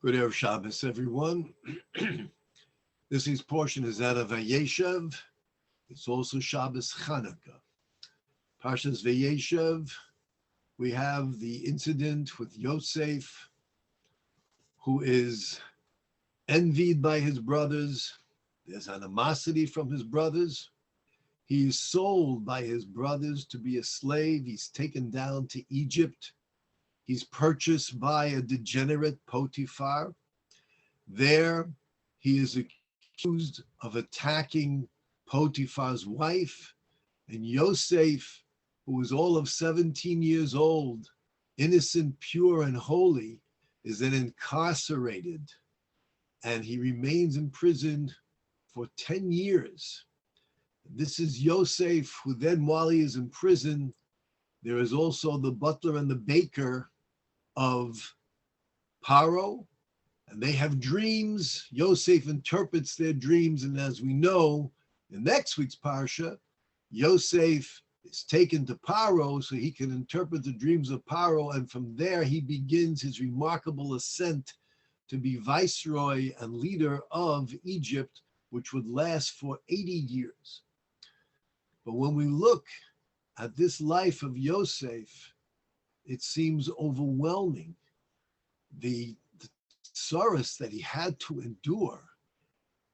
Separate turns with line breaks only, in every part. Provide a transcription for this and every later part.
Good Erev Shabbos, everyone. This week's portion is out of Vayeishev. It's also Shabbos Chanukah. Parshas Vayeishev, we have the incident with Yosef, who is envied by his brothers. There's animosity from his brothers. He is sold by his brothers to be a slave. He's taken down to Egypt. He's purchased by a degenerate Potiphar. There, he is accused of attacking Potiphar's wife. And Yosef, who is all of 17 years old, innocent, pure, and holy, is then incarcerated. And he remains in prison for 10 years. This is Yosef, who then, while he is in prison, there is also the butler and the baker of Paro, and they have dreams. Yosef interprets their dreams, and as we know, in next week's Parsha, Yosef is taken to Paro so he can interpret the dreams of Paro, and from there he begins his remarkable ascent to be viceroy and leader of Egypt, which would last for 80 years. But when we look at this life of Yosef, it seems overwhelming. The sorrows that he had to endure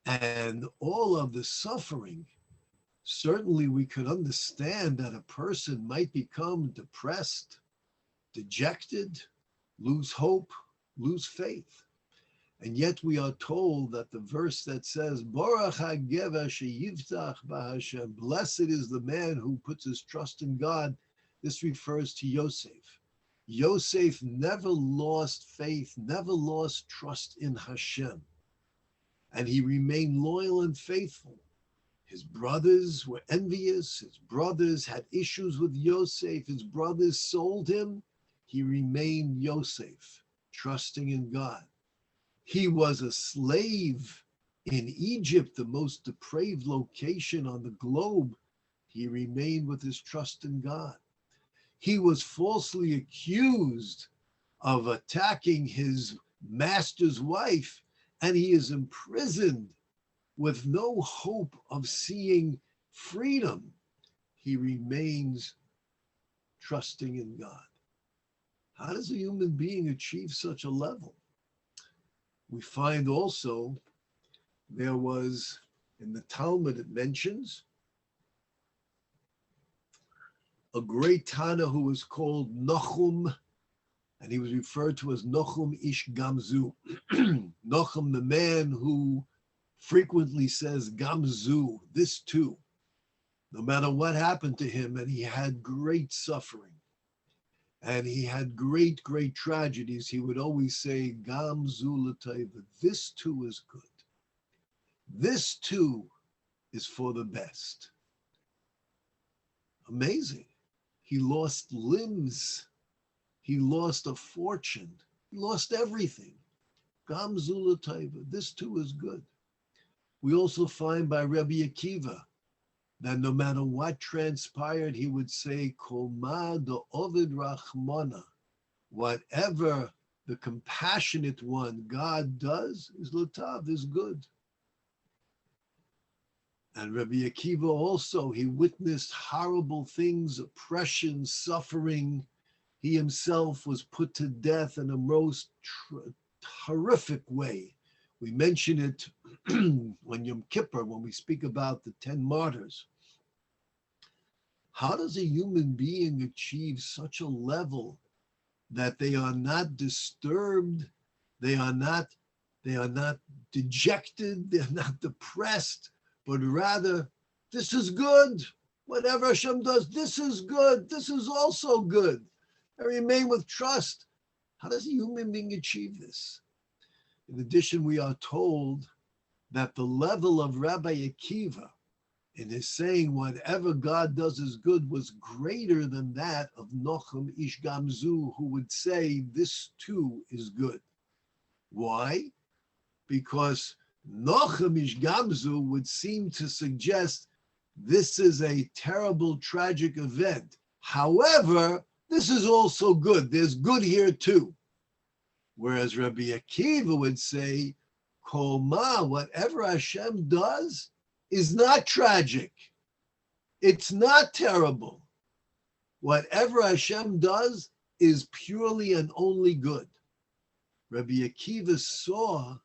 and all of the suffering. Certainly we could understand that a person might become depressed, dejected, lose hope, lose faith. And yet we are told that the verse that says, Borach hageva sheyivtach b'Hashem, blessed is the man who puts his trust in God. This refers to Yosef. Yosef never lost faith, never lost trust in Hashem. And he remained loyal and faithful. His brothers were envious. His brothers had issues with Yosef. His brothers sold him. He remained Yosef, trusting in God. He was a slave in Egypt, the most depraved location on the globe. He remained with his trust in God. He was falsely accused of attacking his master's wife, and he is imprisoned with no hope of seeing freedom. He remains trusting in God. How does a human being achieve such a level? We find also there was, in the Talmud it mentions, a great Tana who was called Nochum, and he was referred to as Nochum Ish Gamzu. Nochum, the man who frequently says Gamzu, this too, no matter what happened to him, and he had great suffering, and he had great tragedies, he would always say, Gamzu l'taiva, this too is good. This too is for the best. Amazing. He lost limbs. He lost a fortune. He lost everything. Gamzu l'taiva, this too is good. We also find by Rabbi Akiva that no matter what transpired, he would say, Kol ma da'ovid rachmana, whatever the compassionate one God does is l'tav, is good. And Rabbi Akiva also, he witnessed horrible things, oppression, suffering. He himself was put to death in a most horrific way. We mention it when Yom Kippur, when we speak about the 10 martyrs. How does a human being achieve such a level that they are not disturbed, they are not dejected, they're not depressed, but rather, this is good. Whatever Hashem does, this is good. This is also good. I remain with trust. How does a human being achieve this? In addition, we are told that the level of Rabbi Akiva in his saying whatever God does is good was greater than that of Nochum Ish Gamzu, who would say this too is good. Why? Because Nochum Ish Gamzu would seem to suggest this is a terrible, tragic event. However, this is also good. There's good here too. Whereas Rabbi Akiva would say, Kol ma, whatever Hashem does is not tragic. It's not terrible. Whatever Hashem does is purely and only good. Rabbi Akiva saw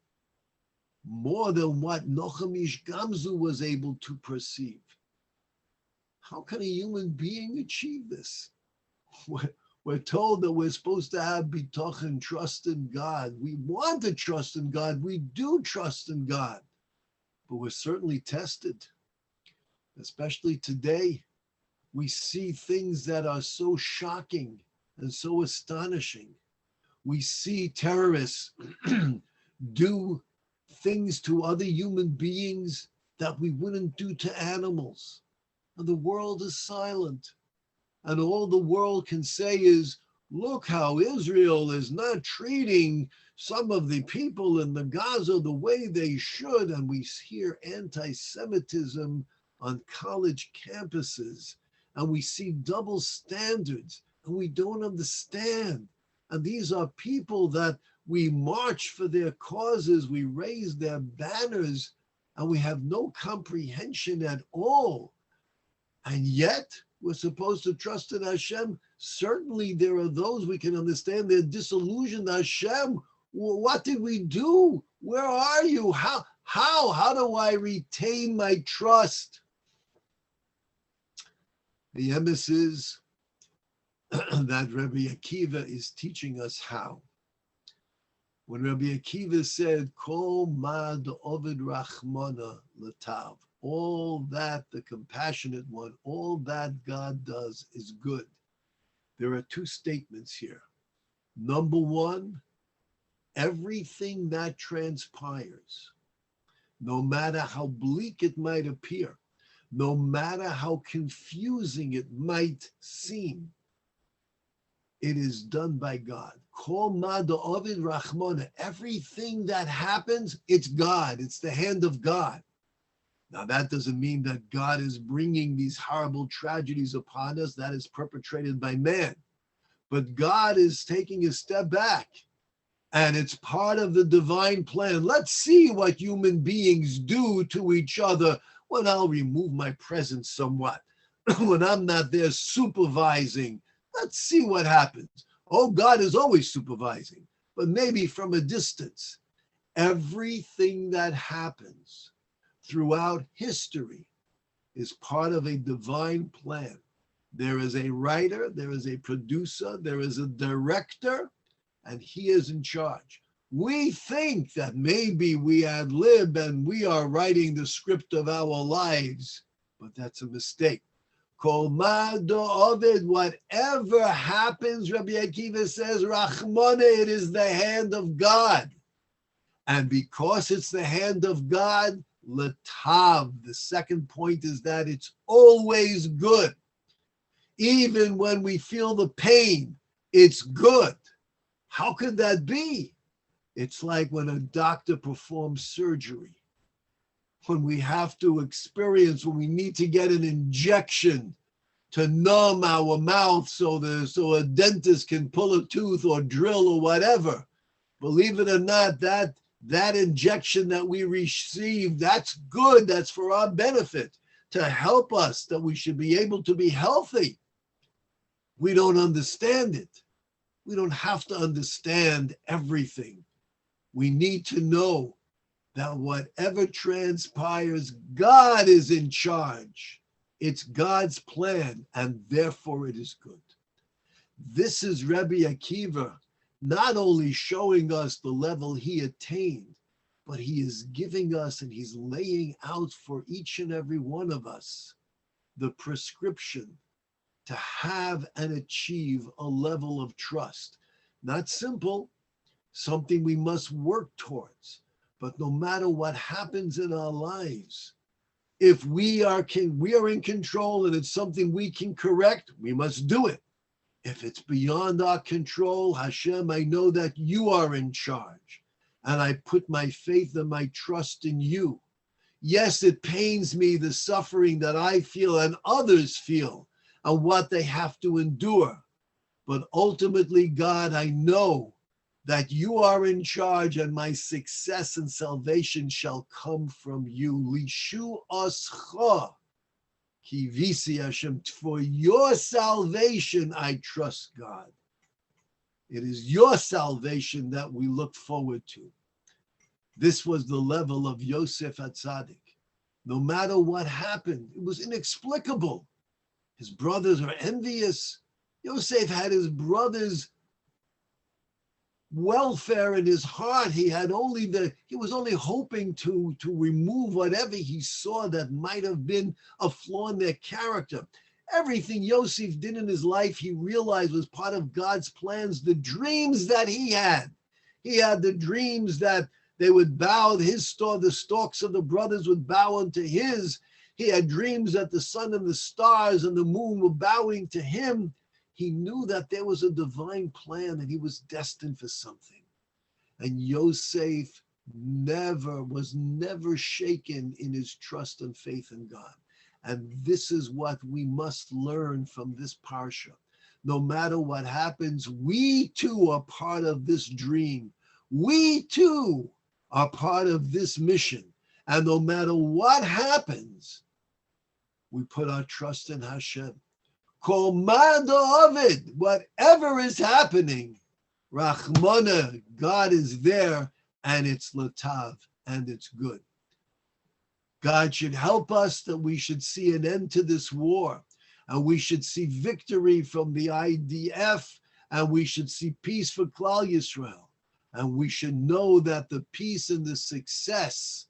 more than what Nochem Ish Gamzu was able to perceive. How can a human being achieve this? We're told that we're supposed to have bitachon, trust in God. We want to trust in God. We do trust in God. But we're certainly tested. Especially today, we see things that are so shocking and so astonishing. We see terrorists do things to other human beings that we wouldn't do to animals. And the world is silent. And all the world can say is, look how Israel is not treating some of the people in the Gaza the way they should. And we hear anti-Semitism on college campuses. And we see double standards. And we don't understand. And these are people that we march for their causes. We raise their banners. And we have no comprehension at all. And yet, we're supposed to trust in Hashem. Certainly there are those we can understand they're disillusioned. Hashem, what did we do? Where are you? How do I retain my trust? The emes is that Rabbi Akiva is teaching us how. When Rabbi Akiva said, Kol ma d'ovid rachmana l'tav, all that the compassionate one, all that God does is good. There are two statements here. Number one, everything that transpires, no matter how bleak it might appear, no matter how confusing it might seem, it is done by God. Kol ma d'ovid rachmana, everything that happens, it's God, it's the hand of God. Now, that doesn't mean that God is bringing these horrible tragedies upon us. That is perpetrated by man. But God is taking a step back, and it's part of the divine plan. Let's see what human beings do to each other when I'll remove my presence somewhat, when I'm not there supervising. Let's see what happens. Oh, God is always supervising, but maybe from a distance. Everything that happens throughout history is part of a divine plan. There is a writer, there is a producer, there is a director, and he is in charge. We think that maybe we ad lib and we are writing the script of our lives, but that's a mistake. Kol ma d'ovid, whatever happens, Rabbi Akiva says, Rachmana, it is the hand of God. And because it's the hand of God, L'tav, the second point is that it's always good. Even when we feel the pain, it's good. How could that be? It's like when a doctor performs surgery. When we have to experience, when we need to get an injection to numb our mouth so a dentist can pull a tooth or drill or whatever. Believe it or not, that injection that we receive, that's good. That's for our benefit, to help us, that we should be able to be healthy. We don't understand it. We don't have to understand everything. We need to know that whatever transpires, God is in charge. It's God's plan, and therefore it is good. This is Rabbi Akiva not only showing us the level he attained, but he is giving us and he's laying out for each and every one of us the prescription to have and achieve a level of trust. Not simple, something we must work towards. But no matter what happens in our lives, if we are in control and it's something we can correct, we must do it. If it's beyond our control, Hashem, I know that you are in charge. And I put my faith and my trust in you. Yes, it pains me, the suffering that I feel and others feel and what they have to endure. But ultimately, God, I know that you are in charge, and my success and salvation shall come from you. Lishu oscha ki visi Hashem. For your salvation, I trust God. It is your salvation that we look forward to. This was the level of Yosef HaTzadik. No matter what happened, it was inexplicable. His brothers are envious. Yosef had his brothers' welfare in his heart. He was only hoping to remove whatever he saw that might have been a flaw in their character. Everything Yosef did in his life, he realized was part of God's plans. The dreams that he had the dreams that they would bow, the stalks of the brothers would bow unto his. He had dreams that the sun and the stars and the moon were bowing to him. He knew that there was a divine plan and he was destined for something. And Yosef was never shaken in his trust and faith in God. And this is what we must learn from this Parsha. No matter what happens, we too are part of this dream. We too are part of this mission. And no matter what happens, we put our trust in Hashem. Kol ma da'avid, whatever is happening, Rachmana, God is there, and it's latav, and it's good. God should help us that we should see an end to this war, and we should see victory from the IDF, and we should see peace for Klal Yisrael, and we should know that the peace and the success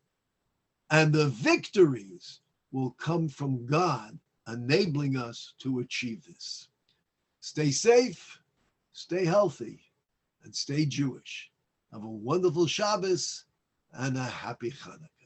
and the victories will come from God, enabling us to achieve this. Stay safe, stay healthy, and stay Jewish. Have a wonderful Shabbos and a happy Chanukah.